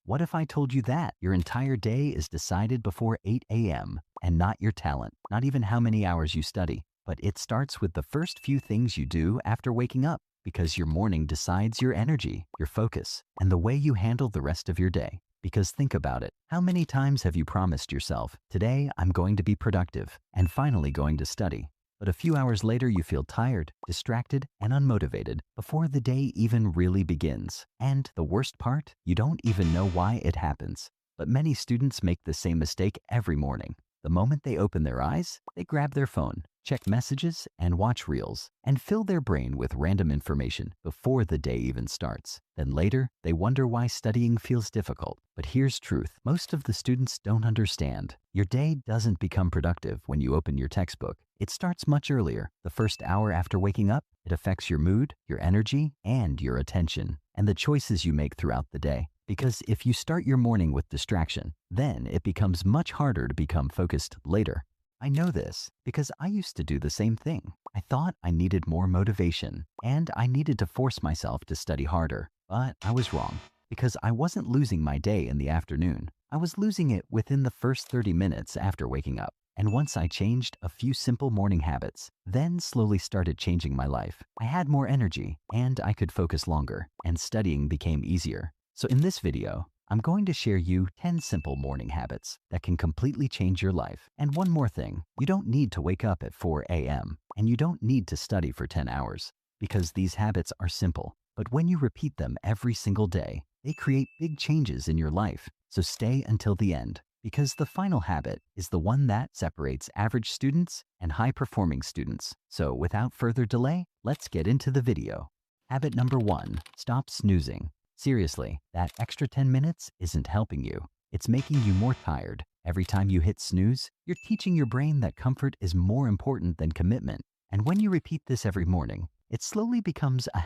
What if I told you that your entire day is decided before 8 a.m. and not your talent, not even how many hours you study, but it starts with the first few things you do after waking up because your morning decides your energy, your focus, and the way you handle the rest of your day. Because think about it. How many times have you promised yourself, today I'm going to be productive and finally going to study? But a few hours later, you feel tired, distracted, and unmotivated before the day even really begins. And the worst part, you don't even know why it happens. But many students make the same mistake every morning. The moment they open their eyes, they grab their phone, check messages, and watch reels, and fill their brain with random information before the day even starts. Then later, they wonder why studying feels difficult. But here's truth. Most of the students don't understand. Your day doesn't become productive when you open your textbook. It starts much earlier. The first hour after waking up, it affects your mood, your energy, and your attention, and the choices you make throughout the day. Because if you start your morning with distraction, then it becomes much harder to become focused later. I know this because I used to do the same thing. I thought I needed more motivation and I needed to force myself to study harder. But I was wrong because I wasn't losing my day in the afternoon. I was losing it within the first 30 minutes after waking up. And once I changed a few simple morning habits, then slowly started changing my life. I had more energy and I could focus longer, and studying became easier. So in this video, I'm going to share you 10 simple morning habits that can completely change your life. And one more thing, you don't need to wake up at 4 a.m. and you don't need to study for 10 hours because these habits are simple. But when you repeat them every single day, they create big changes in your life. So stay until the end because the final habit is the one that separates average students and high-performing students. So without further delay, let's get into the video. Habit number 1, stop snoozing. Seriously, that extra 10 minutes isn't helping you. It's making you more tired. Every time you hit snooze, you're teaching your brain that comfort is more important than commitment. And when you repeat this every morning, it slowly becomes a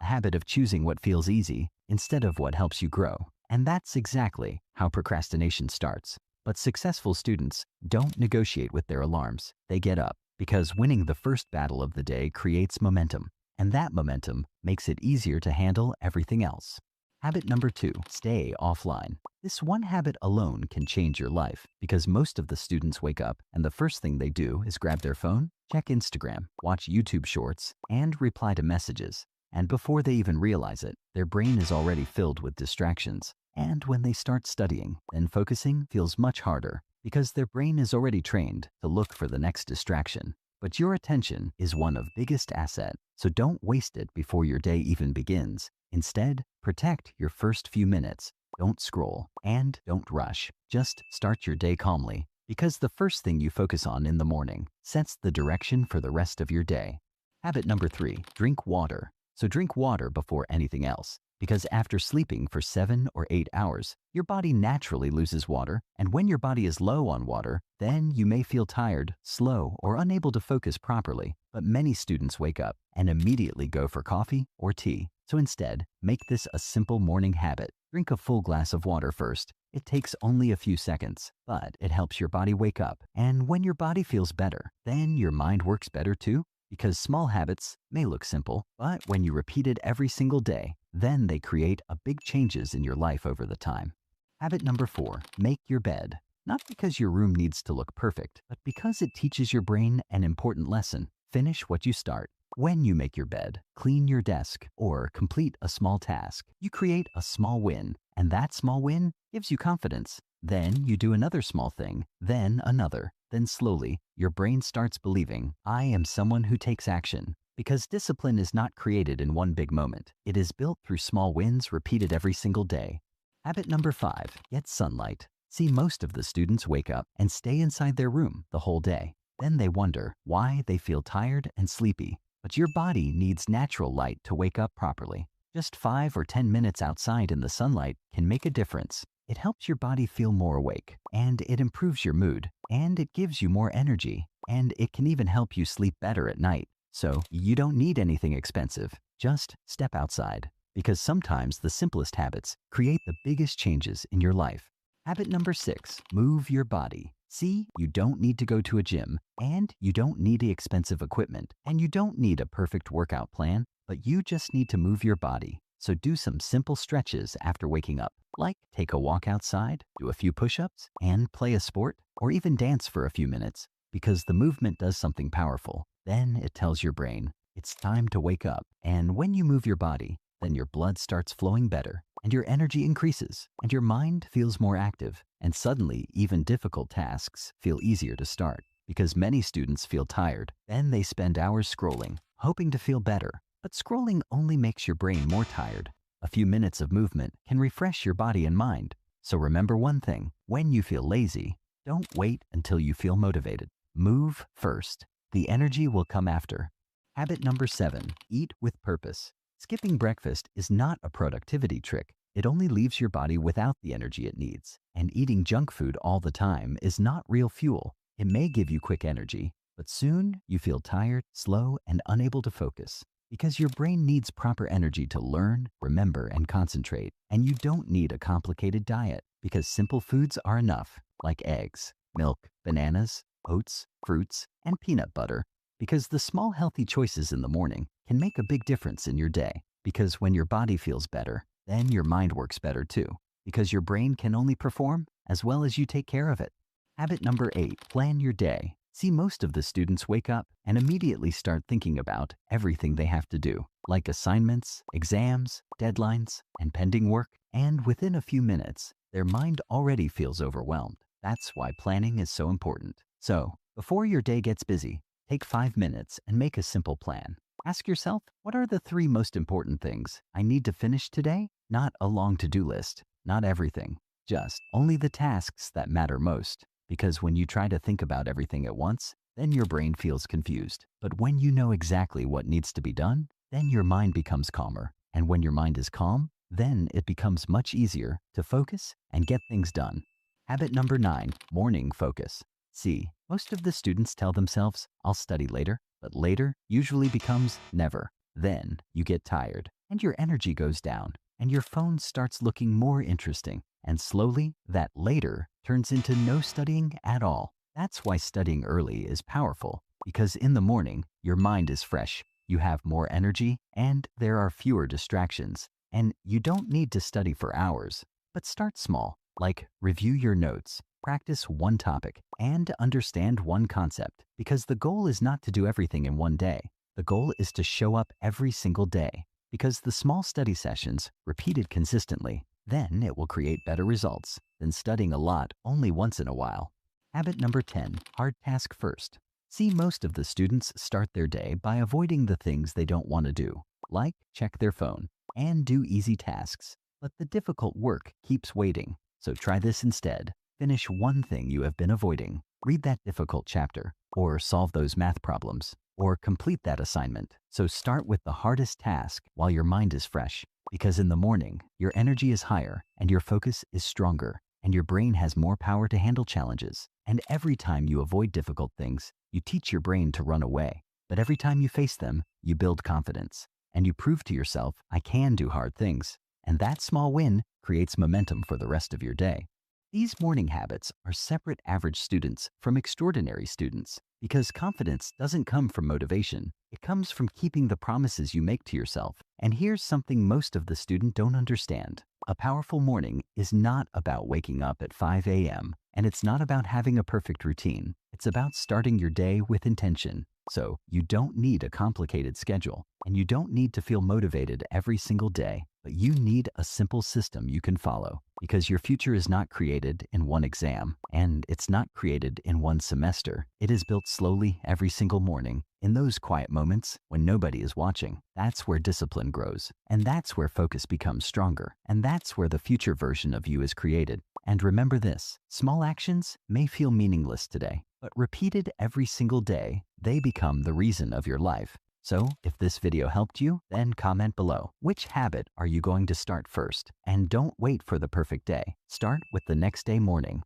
habit of choosing what feels easy instead of what helps you grow. And that's exactly how procrastination starts. But successful students don't negotiate with their alarms. They get up because winning the first battle of the day creates momentum. And that momentum makes it easier to handle everything else. Habit number 2, stay offline. This one habit alone can change your life because most of the students wake up and the first thing they do is grab their phone, check Instagram, watch YouTube shorts, and reply to messages. And before they even realize it, their brain is already filled with distractions. And when they start studying, then focusing feels much harder because their brain is already trained to look for the next distraction. But your attention is one of biggest asset, so don't waste it before your day even begins. Instead, protect your first few minutes. Don't scroll and don't rush. Just start your day calmly because the first thing you focus on in the morning sets the direction for the rest of your day. Habit number 3, drink water. So drink water before anything else because after sleeping for 7 or 8 hours, your body naturally loses water, and when your body is low on water, then you may feel tired, slow, or unable to focus properly. But many students wake up and immediately go for coffee or tea. So instead, make this a simple morning habit. Drink a full glass of water first. It takes only a few seconds, but it helps your body wake up. And when your body feels better, then your mind works better too. Because small habits may look simple, but when you repeat it every single day, then they create a big changes in your life over the time. Habit number 4, make your bed. Not because your room needs to look perfect, but because it teaches your brain an important lesson. Finish what you start. When you make your bed, clean your desk, or complete a small task, you create a small win, and that small win gives you confidence. Then you do another small thing, then another. Then slowly, your brain starts believing, I am someone who takes action. Because discipline is not created in one big moment. It is built through small wins repeated every single day. Habit number 5, get sunlight. See, most of the students wake up and stay inside their room the whole day. Then they wonder why they feel tired and sleepy. But your body needs natural light to wake up properly. Just 5 or 10 minutes outside in the sunlight can make a difference. It helps your body feel more awake, and it improves your mood, and it gives you more energy, and it can even help you sleep better at night. So you don't need anything expensive. Just step outside, because sometimes the simplest habits create the biggest changes in your life. Habit number 6, move your body. See, you don't need to go to a gym, and you don't need the expensive equipment, and you don't need a perfect workout plan, but you just need to move your body. So do some simple stretches after waking up, like take a walk outside, do a few push-ups, and play a sport, or even dance for a few minutes, because the movement does something powerful. Then it tells your brain, it's time to wake up. And when you move your body, then your blood starts flowing better, and your energy increases, and your mind feels more active, and suddenly even difficult tasks feel easier to start. Because many students feel tired, then they spend hours scrolling, hoping to feel better. But scrolling only makes your brain more tired. A few minutes of movement can refresh your body and mind. So remember one thing, when you feel lazy, don't wait until you feel motivated. Move first. The energy will come after. Habit number 7, eat with purpose. Skipping breakfast is not a productivity trick. It only leaves your body without the energy it needs. And eating junk food all the time is not real fuel. It may give you quick energy, but soon you feel tired, slow, and unable to focus. Because your brain needs proper energy to learn, remember, and concentrate. And you don't need a complicated diet, because simple foods are enough, like eggs, milk, bananas, oats, fruits, and peanut butter. Because the small healthy choices in the morning can make a big difference in your day. Because when your body feels better, then your mind works better too. Because your brain can only perform as well as you take care of it. Habit number 8, plan your day. See, most of the students wake up and immediately start thinking about everything they have to do, like assignments, exams, deadlines, and pending work. And within a few minutes, their mind already feels overwhelmed. That's why planning is so important. So, before your day gets busy, take 5 minutes and make a simple plan. Ask yourself, what are the 3 most important things I need to finish today? Not a long to-do list, not everything, just only the tasks that matter most. Because when you try to think about everything at once, then your brain feels confused. But when you know exactly what needs to be done, then your mind becomes calmer. And when your mind is calm, then it becomes much easier to focus and get things done. Habit number 9, morning focus. See, most of the students tell themselves, I'll study later, but later usually becomes never. Then you get tired, and your energy goes down, and your phone starts looking more interesting. And slowly, that later turns into no studying at all. That's why studying early is powerful, because in the morning, your mind is fresh, you have more energy, and there are fewer distractions. And you don't need to study for hours, but start small, like review your notes, practice one topic, and understand one concept, because the goal is not to do everything in one day. The goal is to show up every single day, because the small study sessions, repeated consistently, then it will create better results than studying a lot only once in a while. Habit number 10, hard task first. See, most of the students start their day by avoiding the things they don't want to do, like check their phone and do easy tasks. But the difficult work keeps waiting. So try this instead. Finish one thing you have been avoiding. Read that difficult chapter, or solve those math problems, or complete that assignment. So start with the hardest task while your mind is fresh. Because in the morning, your energy is higher and your focus is stronger, and your brain has more power to handle challenges. And every time you avoid difficult things, you teach your brain to run away. But every time you face them, you build confidence. And you prove to yourself, I can do hard things. And that small win creates momentum for the rest of your day. These morning habits are separate average students from extraordinary students. Because confidence doesn't come from motivation. It comes from keeping the promises you make to yourself. And here's something most of the students don't understand. A powerful morning is not about waking up at 5 a.m. And it's not about having a perfect routine. It's about starting your day with intention. So you don't need a complicated schedule, and you don't need to feel motivated every single day, but you need a simple system you can follow. Because your future is not created in one exam, and it's not created in one semester. It is built slowly every single morning, in those quiet moments when nobody is watching. That's where discipline grows, and that's where focus becomes stronger, and that's where the future version of you is created. And remember this, small actions may feel meaningless today, but repeated every single day, they become the reason of your life. So, if this video helped you, then comment below. Which habit are you going to start first? And don't wait for the perfect day. Start with the next day morning.